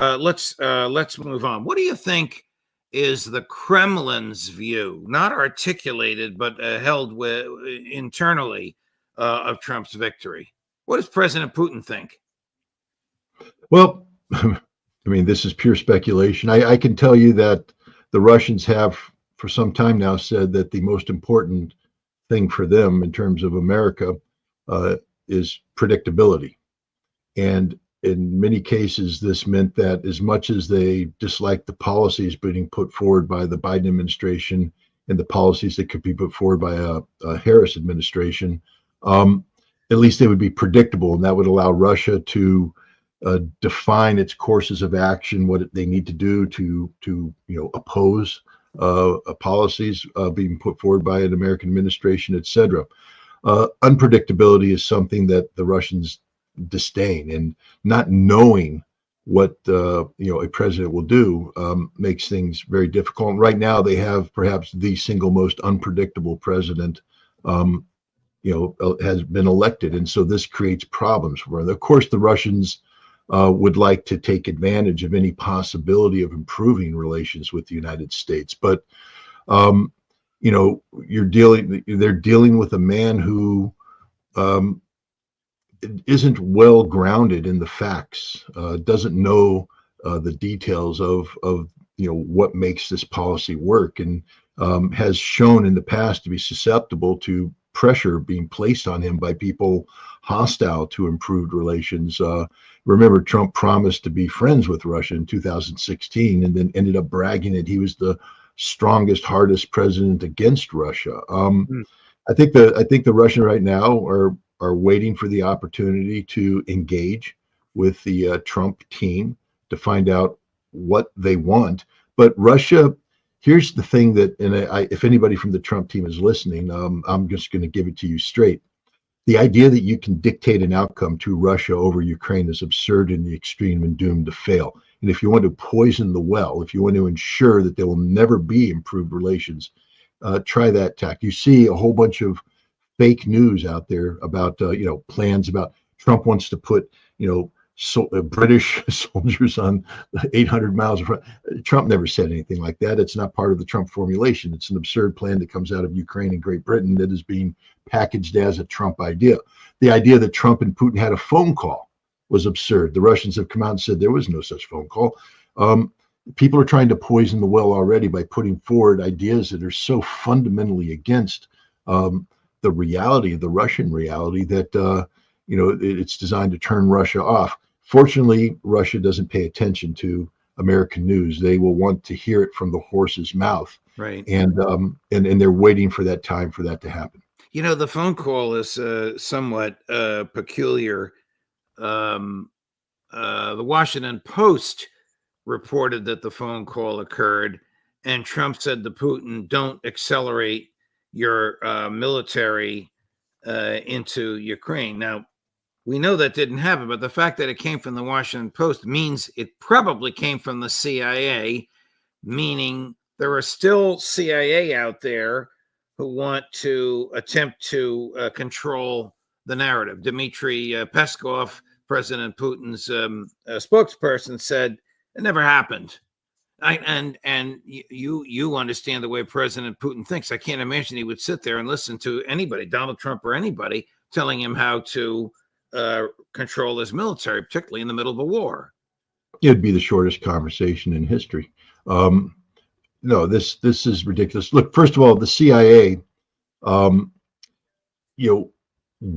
Let's move on. What do you think is the Kremlin's view, not articulated but held internally, of Trump's victory? What does President Putin think? Well, I mean, this is pure speculation. I can tell you that the Russians have, for some time now, said that the most important thing for them in terms of America is predictability. And in many cases, this meant that as much as they disliked the policies being put forward by the Biden administration and the policies that could be put forward by a Harris administration, at least they would be predictable, and that would allow Russia to define its courses of action, what they need to do to oppose policies being put forward by an American administration, etc. Unpredictability is something that the Russians disdain, and not knowing what a president will do makes things very difficult. And right now, they have perhaps the single most unpredictable president has been elected, and so this creates problems for them. Of course, the Russians would like to take advantage of any possibility of improving relations with the United States, but they're dealing with a man who isn't well grounded in the facts, doesn't know the details of what makes this policy work, and has shown in the past to be susceptible to pressure being placed on him by people hostile to improved relations. Remember, Trump promised to be friends with Russia in 2016, and then ended up bragging that he was the strongest, hardest president against Russia. I think the Russians right now are waiting for the opportunity to engage with the Trump team to find out what they want. But Russia, here's the thing that, and if anybody from the Trump team is listening, I'm just going to give it to you straight. The idea that you can dictate an outcome to Russia over Ukraine is absurd in the extreme and doomed to fail. And if you want to poison the well, if you want to ensure that there will never be improved relations, try that tack. You see a whole bunch of fake news out there about plans about Trump wants to put British soldiers on 800 miles in front. Trump never said anything like that. It's not part of the Trump formulation. It's an absurd plan that comes out of Ukraine and Great Britain that is being packaged as a Trump idea. The idea that Trump and Putin had a phone call was absurd. The Russians have come out and said there was no such phone call. People are trying to poison the well already by putting forward ideas that are so fundamentally against the reality, the Russian reality, that it's designed to turn Russia off. Fortunately, Russia doesn't pay attention to American news. They will want to hear it from the horse's mouth, right? And they're waiting for that time for that to happen. The phone call is somewhat peculiar. The Washington Post reported that the phone call occurred, and Trump said to Putin, "Don't accelerate your military into Ukraine." Now, we know that didn't happen, but the fact that it came from the Washington Post means it probably came from the CIA, meaning there are still CIA out there who want to attempt to control the narrative. Dmitry Peskov, President Putin's spokesperson, said it never happened. You understand the way President Putin thinks. I can't imagine he would sit there and listen to anybody, Donald Trump or anybody, telling him how to control his military, particularly in the middle of a war. It'd be the shortest conversation in history. No, this is ridiculous. Look, first of all, the CIA,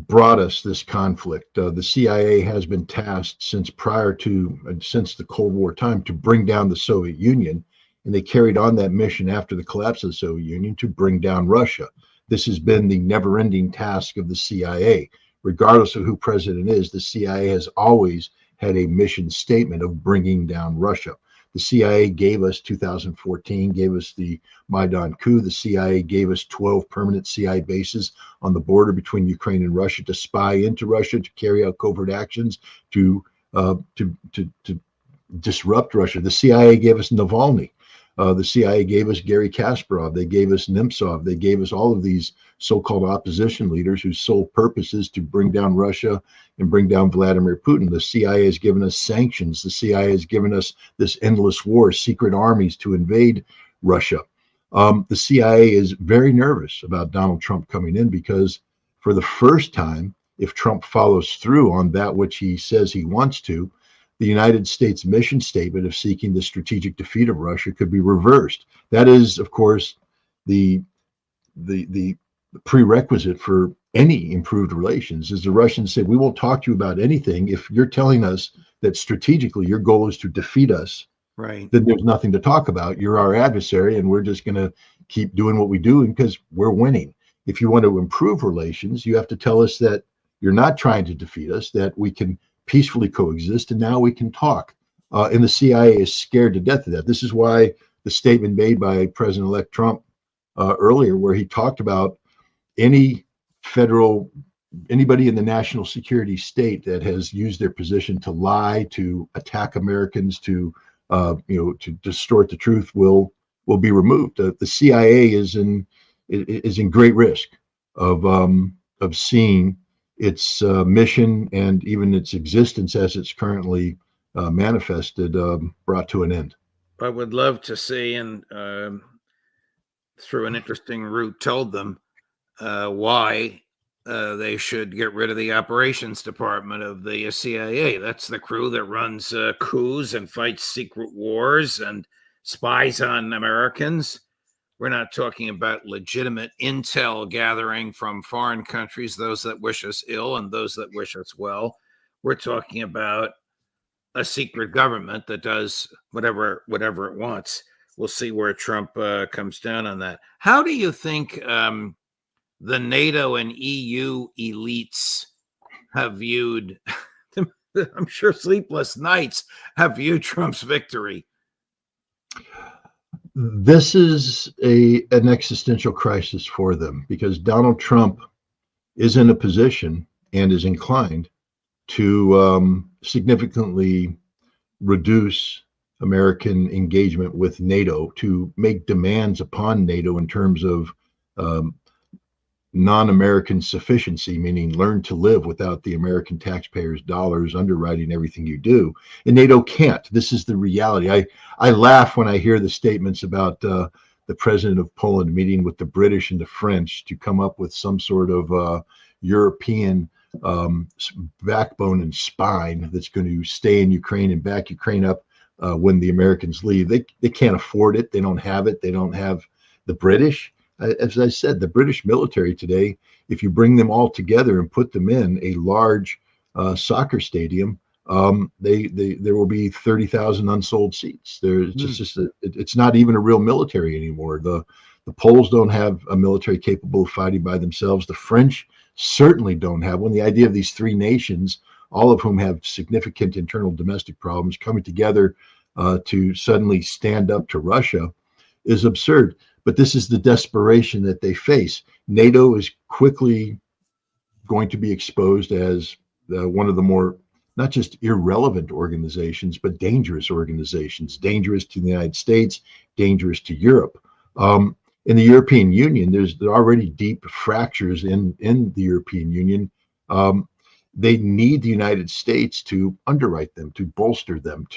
brought us this conflict. The CIA has been tasked since the Cold War time to bring down the Soviet Union, and they carried on that mission after the collapse of the Soviet Union to bring down Russia. This has been the never-ending task of the CIA. Regardless of who president is, the CIA has always had a mission statement of bringing down Russia. The CIA gave us 2014, gave us the Maidan coup. The CIA gave us 12 permanent CIA bases on the border between Ukraine and Russia to spy into Russia, to carry out covert actions, to disrupt Russia. The CIA gave us Navalny. The CIA gave us Gary Kasparov. They gave us Nemtsov. They gave us all of these so-called opposition leaders whose sole purpose is to bring down Russia and bring down Vladimir Putin. The CIA has given us sanctions. The CIA has given us this endless war, secret armies to invade Russia. The CIA is very nervous about Donald Trump coming in because for the first time, if Trump follows through on that which he says he wants to, the United States mission statement of seeking the strategic defeat of Russia could be reversed. That is, of course, the prerequisite for any improved relations. Is the Russians say, we won't talk to you about anything if you're telling us that strategically your goal is to defeat us. Right. Then there's nothing to talk about. You're our adversary, and we're just going to keep doing what we do because we're winning. If you want to improve relations, you have to tell us that you're not trying to defeat us, that we can peacefully coexist, and now we can talk. And the CIA is scared to death of that. This is why the statement made by President-elect Trump earlier, where he talked about anybody in the national security state that has used their position to lie, to attack Americans, to distort the truth will be removed. The CIA is in great risk of seeing its mission and even its existence as it's currently manifested brought to an end. I would love to see, and through an interesting route, told them why they should get rid of the operations department of the CIA. That's the crew that runs coups and fights secret wars and spies on Americans. We're not talking about legitimate intel gathering from foreign countries, those that wish us ill and those that wish us well. We're talking about a secret government that does whatever it wants. We'll see where Trump comes down on that. How do you think the NATO and EU elites have viewed, I'm sure sleepless nights, have viewed Trump's victory? This is an existential crisis for them because Donald Trump is in a position and is inclined to significantly reduce American engagement with NATO, to make demands upon NATO in terms of non-American sufficiency, meaning learn to live without the American taxpayers' dollars underwriting everything you do. And NATO can't. This is the reality. I laugh when I hear the statements about the president of Poland meeting with the British and the French to come up with some sort of European backbone and spine that's going to stay in Ukraine and back Ukraine up when the Americans leave. They can't afford it. They don't have it. They don't have the British. As I said, the British military today, if you bring them all together and put them in a large soccer stadium, there will be 30,000 unsold seats. It's not even a real military anymore. The Poles don't have a military capable of fighting by themselves. The French certainly don't have one. The idea of these three nations, all of whom have significant internal domestic problems, coming together to suddenly stand up to Russia is absurd. But this is the desperation that they face. NATO is quickly going to be exposed as one of the more, not just irrelevant organizations, but dangerous organizations, dangerous to the United States, dangerous to Europe. In the European Union, there are already deep fractures in the European Union. They need the United States to underwrite them, to bolster them,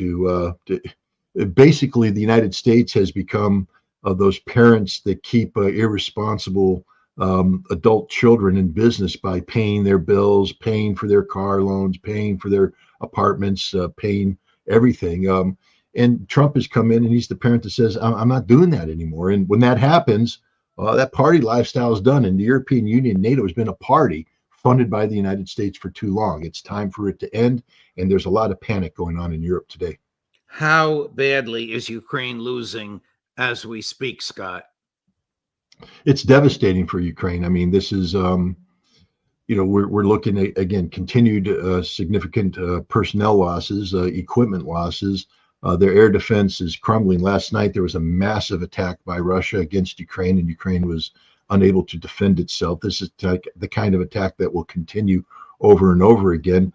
basically the United States has become those parents that keep irresponsible adult children in business by paying their bills, paying for their car loans, paying for their apartments, paying everything. And Trump has come in and he's the parent that says, I'm not doing that anymore. And when that happens, that party lifestyle is done. And the European Union, NATO has been a party funded by the United States for too long. It's time for it to end. And there's a lot of panic going on in Europe today. How badly is Ukraine losing as we speak, Scott? It's devastating for Ukraine. I mean, this is, we're looking at, again, continued significant personnel losses, equipment losses. Their air defense is crumbling. Last night, there was a massive attack by Russia against Ukraine, and Ukraine was unable to defend itself. This is the kind of attack that will continue over and over again.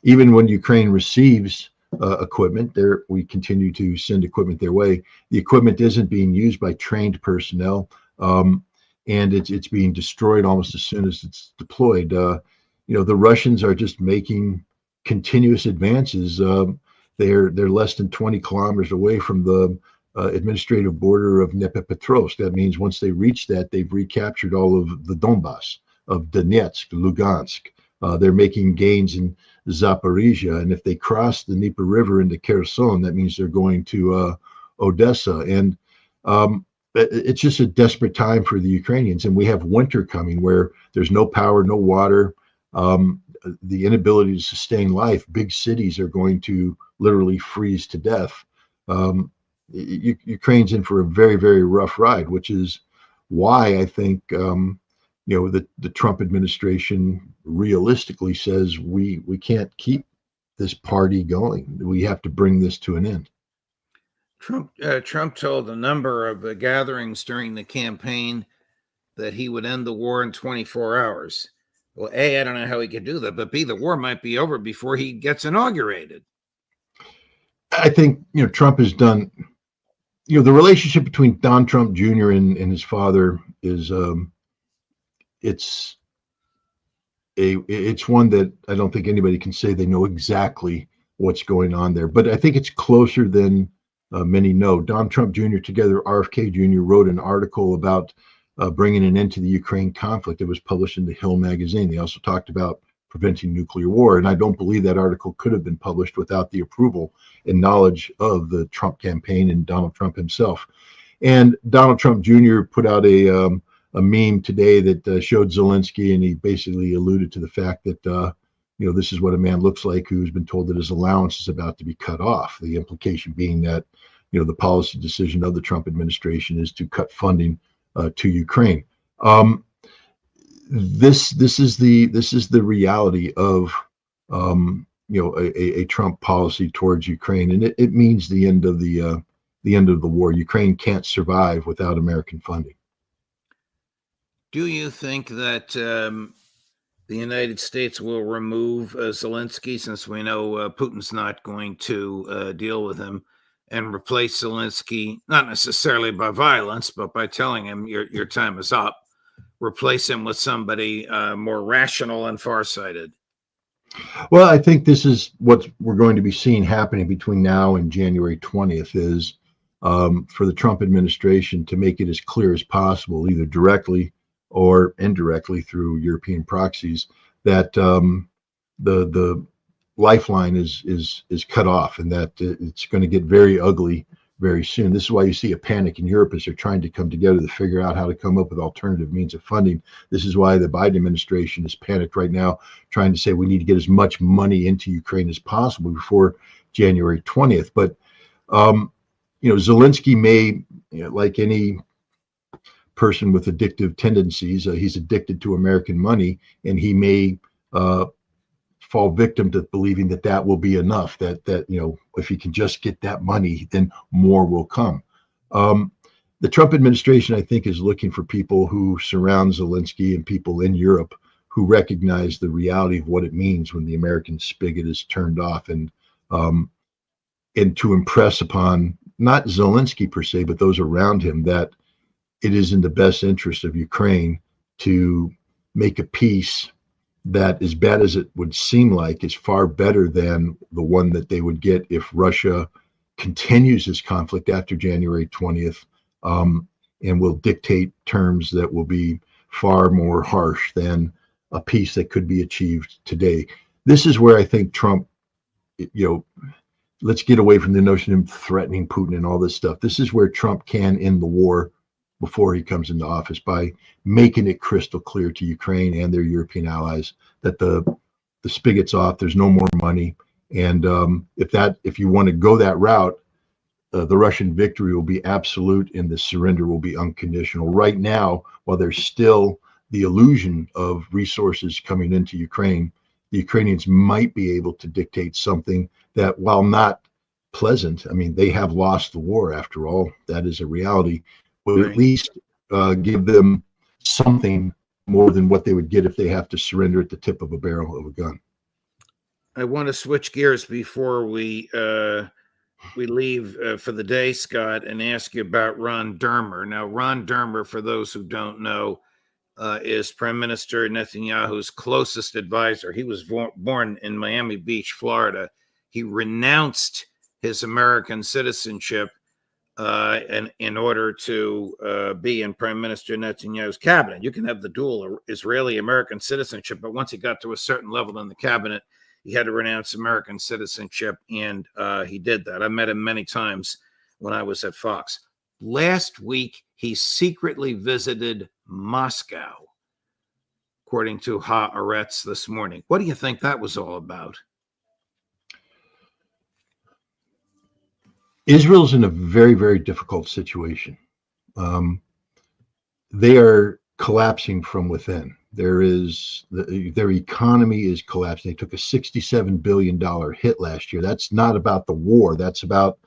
Even when Ukraine receives equipment. We continue to send equipment their way. The equipment isn't being used by trained personnel, and it's being destroyed almost as soon as it's deployed. The Russians are just making continuous advances. They're less than 20 kilometers away from the administrative border of Dnipropetrovsk. That means once they reach that, they've recaptured all of the Donbass, of Donetsk, Lugansk. They're making gains in Zaporizhia, and if they cross the Dnieper River into Kherson, that means they're going to Odessa. And it's just a desperate time for the Ukrainians. And we have winter coming where there's no power, no water, the inability to sustain life. Big cities are going to literally freeze to death. Ukraine's in for a very, very rough ride, which is why I think the Trump administration realistically says we can't keep this party going. We have to bring this to an end. Trump told a number of gatherings during the campaign that he would end the war in 24 hours. Well, A, I don't know how he could do that, but B, the war might be over before he gets inaugurated. I think, Trump has done, the relationship between Don Trump Jr. and his father is, it's one that I don't think anybody can say they know exactly what's going on there, but I think it's closer than many know. Don Trump Jr. together, RFK Jr. wrote an article about bringing an end to the Ukraine conflict. It was published in the Hill magazine. They also talked about preventing nuclear war, and I don't believe that article could have been published without the approval and knowledge of the Trump campaign and Donald Trump himself. And Donald Trump Jr. put out a meme today that showed Zelensky, and he basically alluded to the fact that this is what a man looks like who's been told that his allowance is about to be cut off. The implication being that the policy decision of the Trump administration is to cut funding to Ukraine. This is the reality of a Trump policy towards Ukraine, and it means the end of the war. Ukraine can't survive without American funding. Do you think that the United States will remove Zelensky, since we know Putin's not going to deal with him, and replace Zelensky, not necessarily by violence, but by telling him your time is up, replace him with somebody more rational and farsighted? Well, I think this is what we're going to be seeing happening between now and January 20th is for the Trump administration to make it as clear as possible, either directly or indirectly through European proxies, that the lifeline is cut off, and that it's going to get very ugly very soon. This is why you see a panic in Europe as they're trying to come together to figure out how to come up with alternative means of funding. This is why the Biden administration is panicked right now, trying to say we need to get as much money into Ukraine as possible before January 20th. But Zelensky may, like any person with addictive tendencies, he's addicted to American money, and he may fall victim to believing that will be enough, that if he can just get that money, then more will come. The Trump administration, I think, is looking for people who surround Zelensky and people in Europe who recognize the reality of what it means when the American spigot is turned off, and to impress upon not Zelensky per se, but those around him, that it is in the best interest of Ukraine to make a peace that, as bad as it would seem like, is far better than the one that they would get if Russia continues this conflict after January 20th, and will dictate terms that will be far more harsh than a peace that could be achieved today. This is where I think Trump, let's get away from the notion of him threatening Putin and all this stuff. This is where Trump can end the war before he comes into office, by making it crystal clear to Ukraine and their European allies that the spigot's off, there's no more money. And if you want to go that route, the Russian victory will be absolute and the surrender will be unconditional. Right now, while there's still the illusion of resources coming into Ukraine, the Ukrainians might be able to dictate something that, while not pleasant, I mean, they have lost the war after all, that is a reality, will at least give them something more than what they would get if they have to surrender at the tip of a barrel of a gun. I want to switch gears before we leave for the day, Scott, and ask you about Ron Dermer. Now, Ron Dermer, for those who don't know, is Prime Minister Netanyahu's closest advisor. He was born in Miami Beach, Florida. He renounced his American citizenship in order to be in Prime Minister Netanyahu's cabinet. You can have the dual Israeli-American citizenship, but once he got to a certain level in the cabinet, he had to renounce American citizenship, and he did that. I met him many times when I was at Fox. Last week, he secretly visited Moscow, according to Haaretz this morning. What do you think that was all about? Israel's in a very, very difficult situation. They are collapsing from within. Their economy is collapsing. They took a $67 billion hit last year. That's not about the war. That's about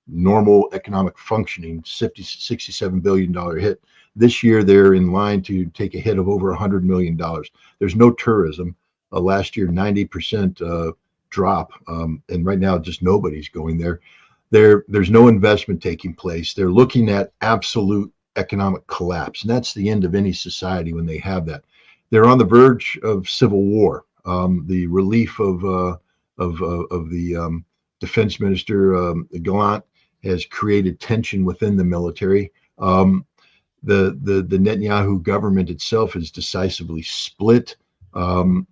normal economic functioning. $67 billion hit. This year, they're in line to take a hit of over $100 million. There's no tourism. Last year, 90% drop. And right now, just nobody's going there. There's no investment taking place. They're looking at absolute economic collapse. And that's the end of any society when they have that. They're on the verge of civil war. The relief of the defense minister, Gallant, has created tension within the military. The Netanyahu government itself is decisively split. So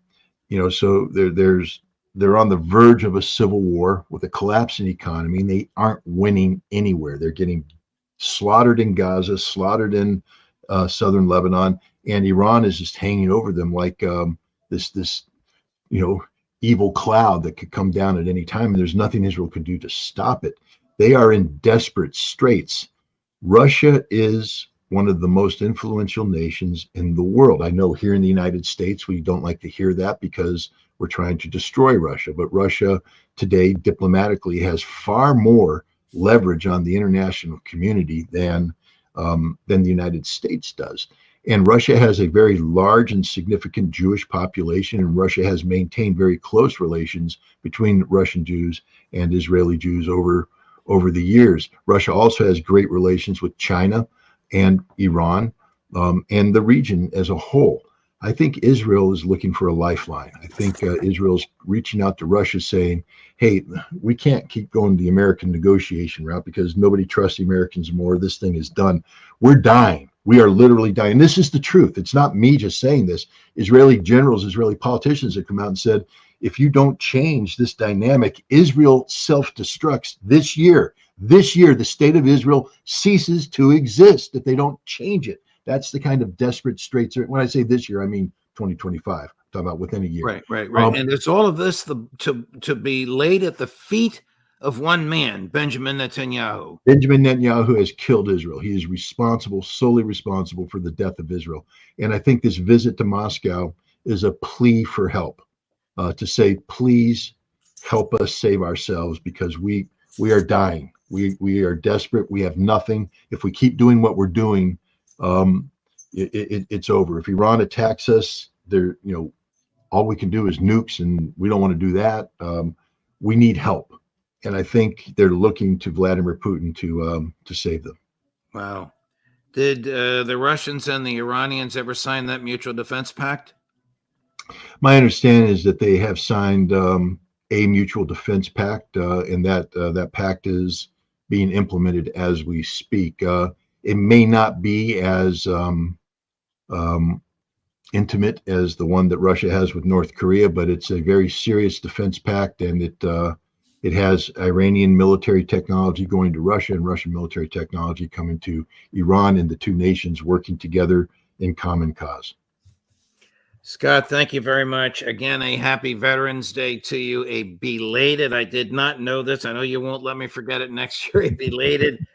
they're on the verge of a civil war with a collapsing economy, and they aren't winning anywhere. They're getting slaughtered in Gaza, slaughtered in southern Lebanon, and Iran is just hanging over them like this evil cloud that could come down at any time, and there's nothing Israel could do to stop it. They are in desperate straits. Russia is one of the most influential nations in the world. I know here in the United States, we don't like to hear that because we're trying to destroy Russia. But Russia today, diplomatically, has far more leverage on the international community than the United States does. And Russia has a very large and significant Jewish population, and Russia has maintained very close relations between Russian Jews and Israeli Jews over the years. Russia also has great relations with China and Iran and the region as a whole. I think Israel is looking for a lifeline. I think Israel's reaching out to Russia saying, hey, we can't keep going the American negotiation route because nobody trusts the Americans more. This thing is done. We're dying. We are literally dying. This is the truth. It's not me just saying this. Israeli generals, Israeli politicians have come out and said, if you don't change this dynamic, Israel self-destructs this year. This year, the state of Israel ceases to exist if they don't change it. That's the kind of desperate straits. When I say this year, I mean 2025. I'm talking about within a year. Right. And it's all of this to be laid at the feet of one man, Benjamin Netanyahu. Benjamin Netanyahu has killed Israel. He is solely responsible for the death of Israel. And I think this visit to Moscow is a plea for help, to say, please help us save ourselves because we are dying. We are desperate. We have nothing. If we keep doing what we're doing, it's over. If Iran attacks us, all we can do is nukes, and we don't want to do that. We need help, and I think they're looking to Vladimir Putin to save them. Wow. Did the Russians and the Iranians ever sign that mutual defense pact? My understanding is that they have signed a mutual defense pact, and that pact is being implemented as we speak. It may not be as intimate as the one that Russia has with North Korea, but it's a very serious defense pact, and it has Iranian military technology going to Russia and Russian military technology coming to Iran, and the two nations working together in common cause. Scott, thank you very much. Again, a happy Veterans Day to you. A belated, I did not know this. I know you won't let me forget it next year. A belated